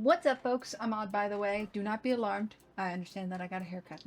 What's up, folks? I'm Odd, by the way. Do not be alarmed. I understand that I got a haircut.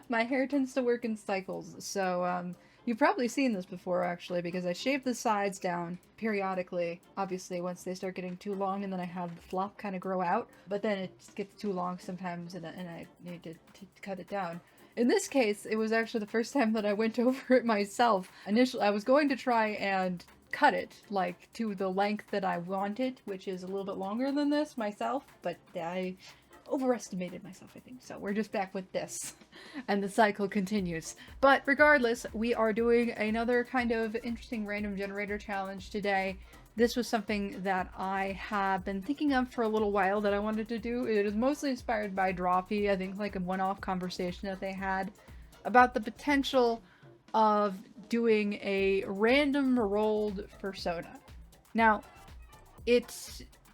My hair tends to work in cycles, so you've probably seen this before, actually, because I shave the sides down periodically, obviously, once they start getting too long, and then I have the flop kind of grow out, but then it just gets too long sometimes, and I need to cut it down. In this case, it was actually the first time that I went over it myself. Initially, I was going to try and cut it, like, to the length that I wanted, which is a little bit longer than this myself, but I overestimated myself, I think. So we're just back with this, and the cycle continues. But regardless, we are doing another kind of interesting random generator challenge today. This was something that I have been thinking of for a little while that I wanted to do. It is mostly inspired by Droppy, I think, like a one-off conversation that they had about the potential of doing a random rolled fursona. Now, it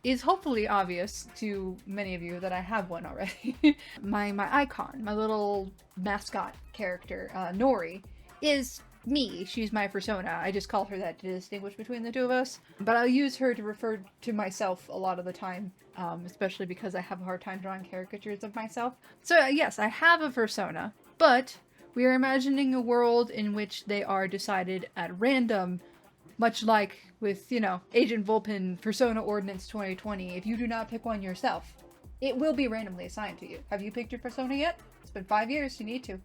is hopefully obvious to many of you that I have one already. my icon, my little mascot character, Nori, is me. She's my fursona. I just call her that to distinguish between the two of us. But I'll use her to refer to myself a lot of the time, especially because I have a hard time drawing caricatures of myself. So yes, I have a fursona, but we are imagining a world in which they are decided at random, much like with, Agent Vulpin Fursona Ordinance 2020. If you do not pick one yourself, it will be randomly assigned to you. Have you picked your fursona yet? It's been 5 years, you need to.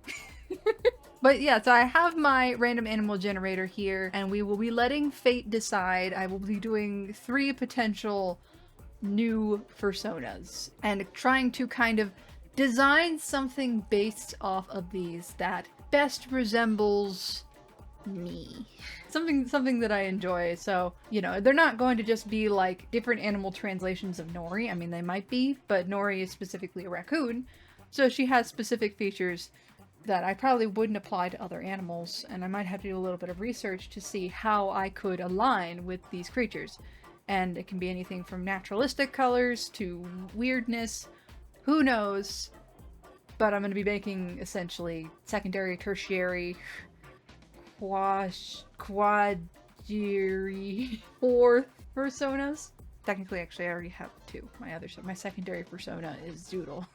But yeah, so I have my random animal generator here, and we will be letting fate decide. I will be doing 3 potential new fursonas, and trying to kind of design something based off of these that best resembles me. Something that I enjoy. So, they're not going to just be like different animal translations of Nori. I mean, they might be, but Nori is specifically a raccoon, so she has specific features that I probably wouldn't apply to other animals, and I might have to do a little bit of research to see how I could align with these creatures. And it can be anything from naturalistic colors to weirdness. Who knows? But I'm going to be making essentially secondary, tertiary, quadri, fourth fursonas. Technically, actually, I already have 2. My secondary fursona is Zoodle.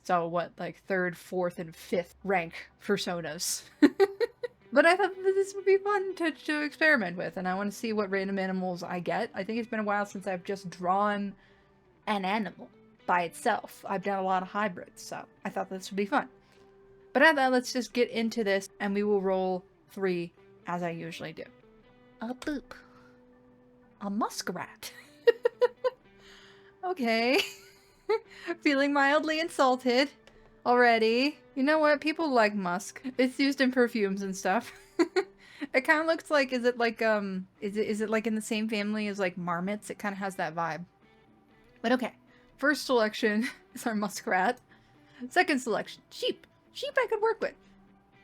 So what, like 3rd, 4th, and 5th rank fursonas. But I thought that this would be fun to experiment with, and I want to see what random animals I get. I think it's been a while since I've just drawn an animal by itself. I've done a lot of hybrids, so I thought this would be fun. But I thought let's just get into this, and we will roll 3 as I usually do. A boop. A muskrat. Okay. Feeling mildly insulted already. You know what? People like musk. It's used in perfumes and stuff. It kind of looks like, is it like in the same family as like marmots? It kind of has that vibe. But okay. First selection is our muskrat. Second selection, sheep. Sheep I could work with.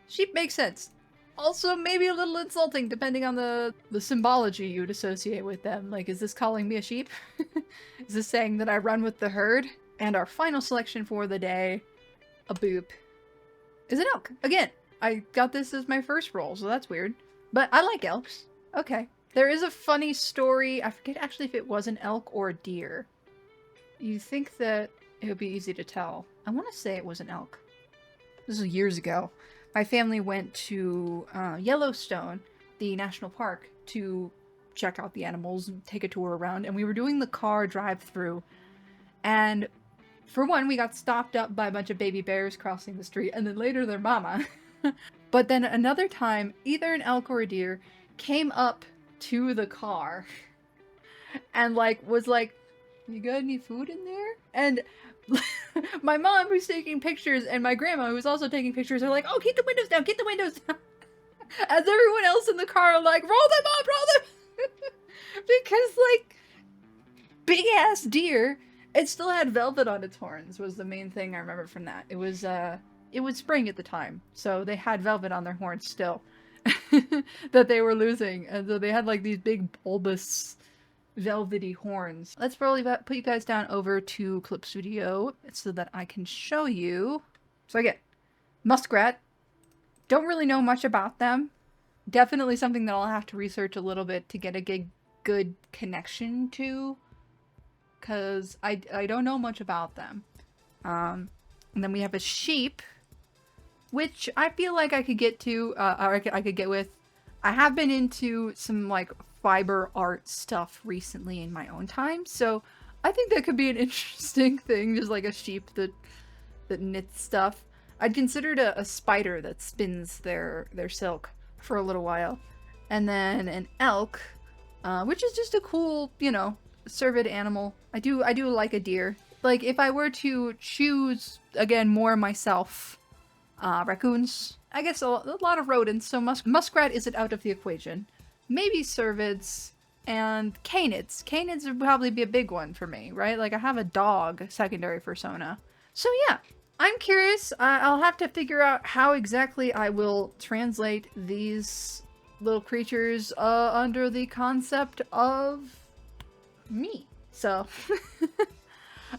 Sheep makes sense. Also, maybe a little insulting depending on the symbology you'd associate with them. Like, is this calling me a sheep? Is this saying that I run with the herd? And our final selection for the day, a boop, is an elk. Again, I got this as my first roll, so that's weird. But I like elks. Okay. There is a funny story. I forget actually if it was an elk or a deer. You think that it would be easy to tell. I want to say it was an elk. This was years ago. My family went to Yellowstone, the national park, to check out the animals and take a tour around. And we were doing the car drive-through. And for one, we got stopped up by a bunch of baby bears crossing the street. And then later their mama. But then another time, either an elk or a deer came up to the car. And was like, you got any food in there? And my mom, who's taking pictures, and my grandma, who's also taking pictures, are like, oh, keep the windows down, keep the windows down. As everyone else in the car are like, roll them up, roll them. Because, big ass deer, it still had velvet on its horns, was the main thing I remember from that. It was spring at the time, so they had velvet on their horns still. That they were losing. And so they had, these big bulbous velvety horns. Let's probably put you guys down over to Clip Studio so that I can show you. So again, muskrat. Don't really know much about them. Definitely something that I'll have to research a little bit to get a good connection to. because I don't know much about them. And then we have a sheep, which I feel like I could get to, or I could get with. I have been into some like fiber art stuff recently in my own time, so I think that could be an interesting thing, just like a sheep that knits stuff. I'd considered a spider that spins their silk for a little while, and then an elk, which is just a cool, you know, cervid animal. I do like a deer. Like if I were to choose again more myself, raccoons. I guess a lot of rodents, so muskrat isn't out of the equation. Maybe cervids and canids. Canids would probably be a big one for me, right? Like I have a dog secondary fursona. So yeah, I'm curious. I'll have to figure out how exactly I will translate these little creatures under the concept of me. So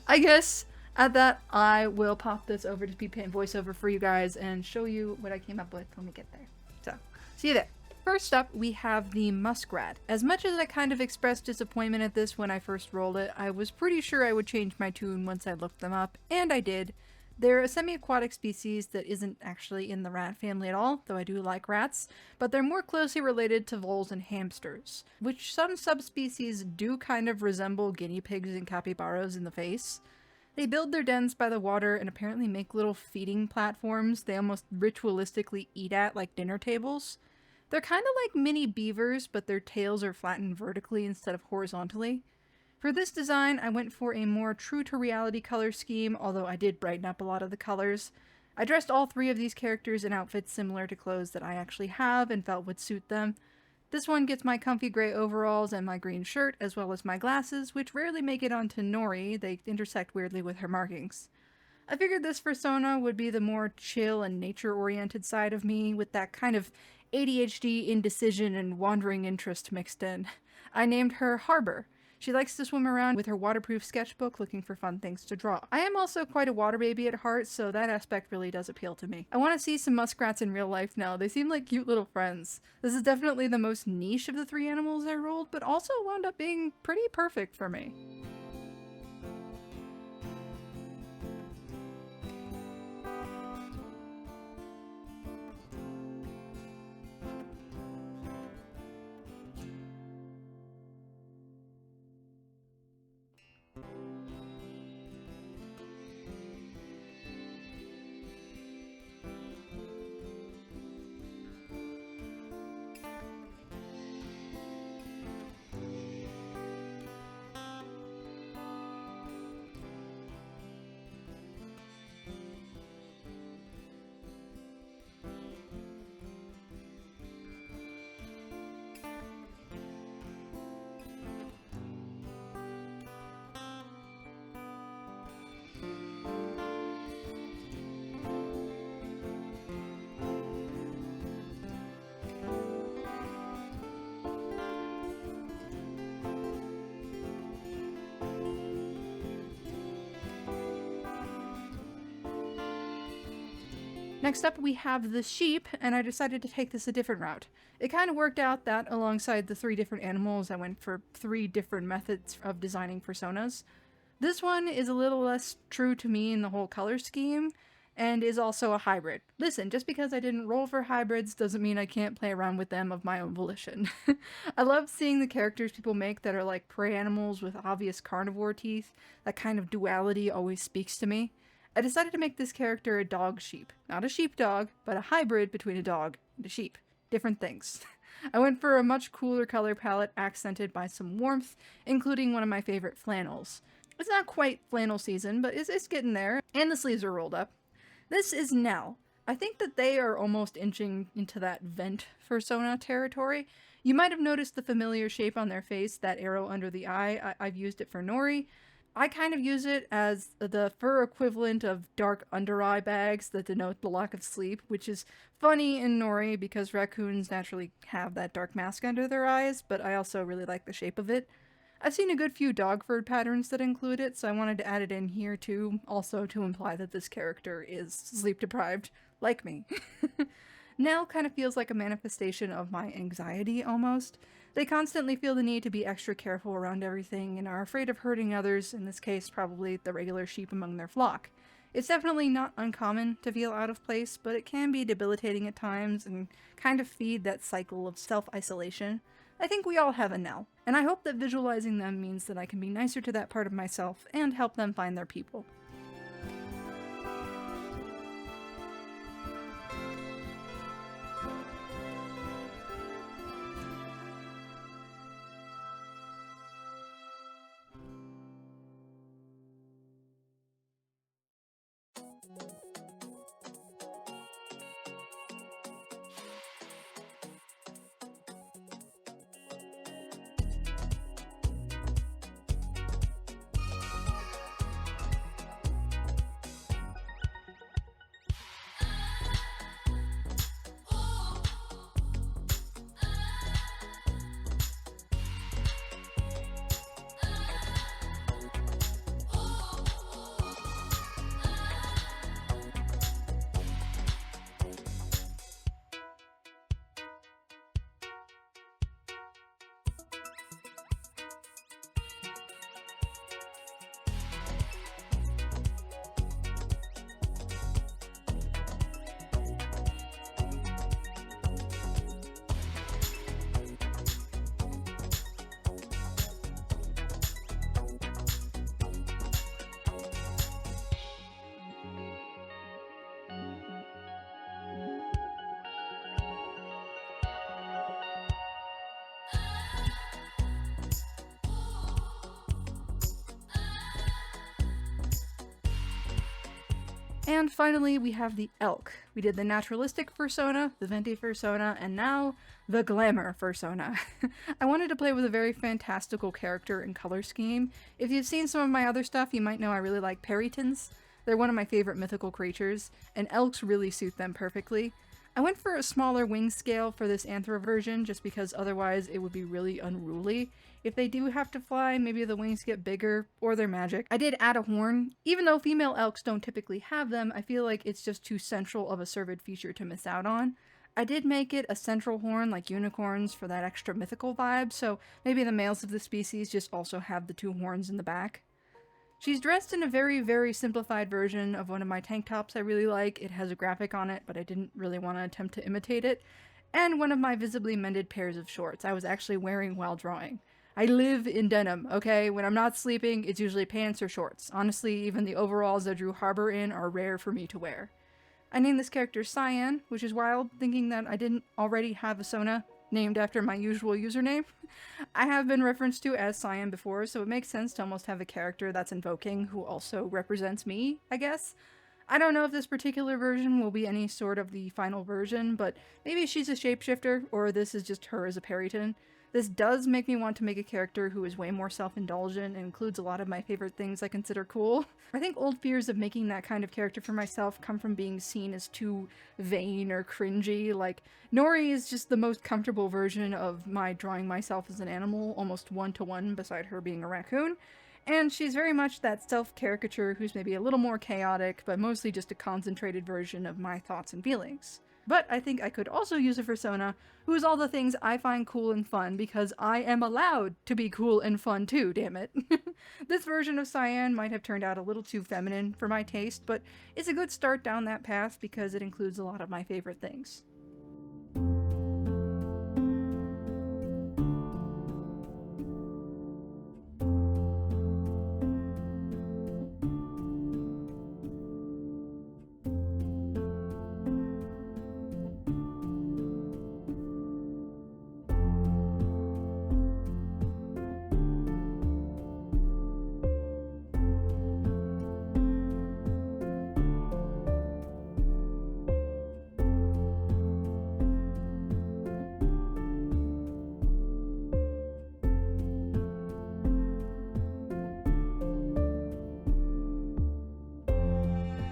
I guess at that, I will pop this over to PPN voiceover for you guys and show you what I came up with when we get there. So, see you there. First up, we have the muskrat. As much as I kind of expressed disappointment at this when I first rolled it, I was pretty sure I would change my tune once I looked them up, and I did. They're a semi-aquatic species that isn't actually in the rat family at all, though I do like rats, but they're more closely related to voles and hamsters, which some subspecies do kind of resemble guinea pigs and capybaras in the face. They build their dens by the water and apparently make little feeding platforms they almost ritualistically eat at like dinner tables. They're kind of like mini beavers, but their tails are flattened vertically instead of horizontally. For this design, I went for a more true-to-reality color scheme, although I did brighten up a lot of the colors. I dressed all three of these characters in outfits similar to clothes that I actually have and felt would suit them. This one gets my comfy gray overalls and my green shirt, as well as my glasses, which rarely make it onto Nori. They intersect weirdly with her markings. I figured this fursona would be the more chill and nature-oriented side of me, with that kind of ADHD indecision and wandering interest mixed in. I named her Harbor. She likes to swim around with her waterproof sketchbook looking for fun things to draw. I am also quite a water baby at heart, so that aspect really does appeal to me. I want to see some muskrats in real life now. They seem like cute little friends. This is definitely the most niche of the three animals I rolled, but also wound up being pretty perfect for me. Next up, we have the sheep, and I decided to take this a different route. It kind of worked out that alongside the three different animals, I went for three different methods of designing personas. This one is a little less true to me in the whole color scheme, and is also a hybrid. Listen, just because I didn't roll for hybrids doesn't mean I can't play around with them of my own volition. I love seeing the characters people make that are like prey animals with obvious carnivore teeth. That kind of duality always speaks to me. I decided to make this character a dog sheep. Not a sheepdog, but a hybrid between a dog and a sheep. Different things. I went for a much cooler color palette accented by some warmth, including one of my favorite flannels. It's not quite flannel season, but it's getting there, and the sleeves are rolled up. This is Nell. I think that they are almost inching into that vent fursona territory. You might have noticed the familiar shape on their face, that arrow under the eye. I've used it for Nori. I kind of use it as the fur equivalent of dark under eye bags that denote the lack of sleep, which is funny in Nori because raccoons naturally have that dark mask under their eyes, but I also really like the shape of it. I've seen a good few dog fur patterns that include it, so I wanted to add it in here too, also to imply that this character is sleep deprived, like me. Nell kind of feels like a manifestation of my anxiety almost. They constantly feel the need to be extra careful around everything and are afraid of hurting others, in this case probably the regular sheep among their flock. It's definitely not uncommon to feel out of place, but it can be debilitating at times and kind of feed that cycle of self-isolation. I think we all have a Nell, and I hope that visualizing them means that I can be nicer to that part of myself and help them find their people. And finally, we have the elk. We did the naturalistic fursona, the venti fursona, and now the glamour fursona. I wanted to play with a very fantastical character and color scheme. If you've seen some of my other stuff, you might know I really like peritons. They're one of my favorite mythical creatures, and elks really suit them perfectly. I went for a smaller wing scale for this anthro version just because otherwise it would be really unruly. If they do have to fly, maybe the wings get bigger, or they're magic. I did add a horn. Even though female elks don't typically have them, I feel like it's just too central of a servid feature to miss out on. I did make it a central horn like unicorns for that extra mythical vibe, so maybe the males of the species just also have the two horns in the back. She's dressed in a very, very simplified version of one of my tank tops I really like. It has a graphic on it, but I didn't really want to attempt to imitate it. And one of my visibly mended pairs of shorts I was actually wearing while drawing. I live in denim, okay? When I'm not sleeping, it's usually pants or shorts. Honestly, even the overalls I drew Harbor in are rare for me to wear. I named this character Cyan, which is wild, thinking that I didn't already have a Sona named after my usual username. I have been referenced to as Cyan before, so it makes sense to almost have a character that's invoking who also represents me, I guess. I don't know if this particular version will be any sort of the final version, but maybe she's a shapeshifter, or this is just her as a periton. This does make me want to make a character who is way more self-indulgent and includes a lot of my favorite things I consider cool. I think old fears of making that kind of character for myself come from being seen as too vain or cringy. Like, Nori is just the most comfortable version of my drawing myself as an animal, almost one-to-one beside her being a raccoon. And she's very much that self-caricature who's maybe a little more chaotic, but mostly just a concentrated version of my thoughts and feelings. But I think I could also use a fursona who is all the things I find cool and fun because I am allowed to be cool and fun too, damn it. This version of Cyan might have turned out a little too feminine for my taste, but it's a good start down that path because it includes a lot of my favorite things.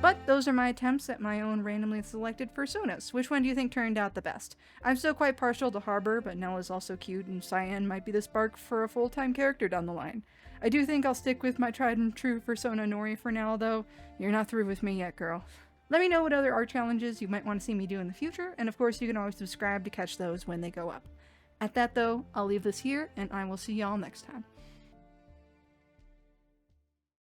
But those are my attempts at my own randomly selected fursonas. Which one do you think turned out the best? I'm still quite partial to Harbor, but Nell is also cute, and Cyan might be the spark for a full-time character down the line. I do think I'll stick with my tried and true fursona Nori for now, though. You're not through with me yet, girl. Let me know what other art challenges you might want to see me do in the future, and of course you can always subscribe to catch those when they go up. At that, though, I'll leave this here, and I will see y'all next time.